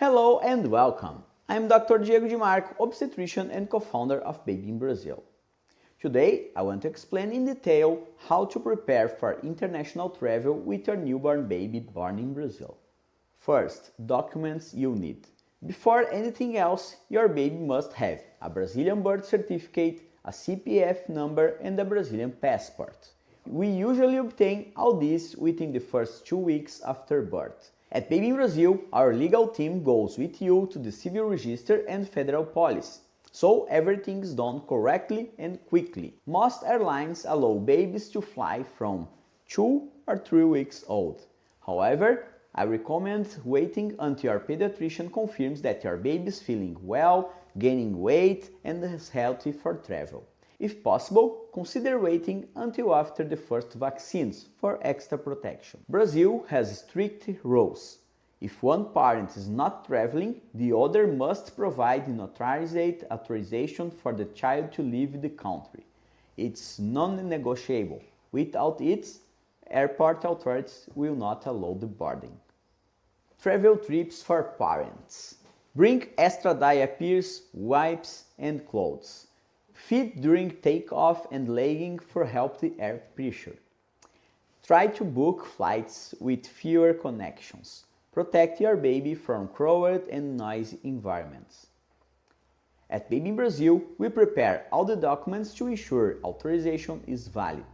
Hello and welcome. I'm Dr. Diego Di Marco, obstetrician and co-founder of Baby in Brazil. Today, I want to explain in detail how to prepare for international travel with your newborn baby born in Brazil. First, documents you'll need. Before anything else, your baby must have a Brazilian birth certificate, a CPF number, and a Brazilian passport. We usually obtain all these within the first 2 weeks after birth. At Baby in Brazil, our legal team goes with you to the civil register and federal police, so everything is done correctly and quickly. Most airlines allow babies to fly from 2 or 3 weeks old. However, I recommend waiting until your pediatrician confirms that your baby is feeling well, gaining weight, and is healthy for travel. If possible, consider waiting until after the first vaccines for extra protection. Brazil has strict rules. If one parent is not traveling, the other must provide an authorization for the child to leave the country. It's non-negotiable. Without it, airport authorities will not allow the boarding. Travel trips for parents. Bring extra diapers, wipes, and clothes. Feed during takeoff and landing for healthy air pressure. Try to book flights with fewer connections. Protect your baby from crowded and noisy environments. At Baby in Brazil, we prepare all the documents to ensure authorization is valid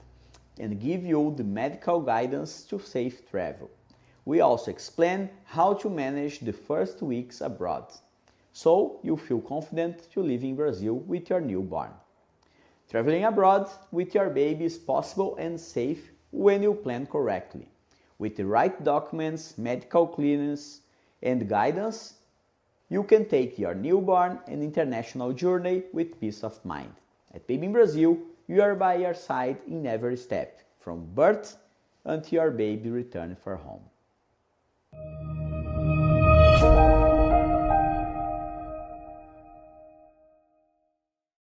and give you the medical guidance to safe travel. We also explain how to manage the first weeks abroad, so you feel confident to live in Brazil with your newborn. Traveling abroad with your baby is possible and safe when you plan correctly. With the right documents, medical clearance, and guidance, you can take your newborn and international journey with peace of mind. At Baby in Brazil, we are by your side in every step, from birth until your baby returns for home.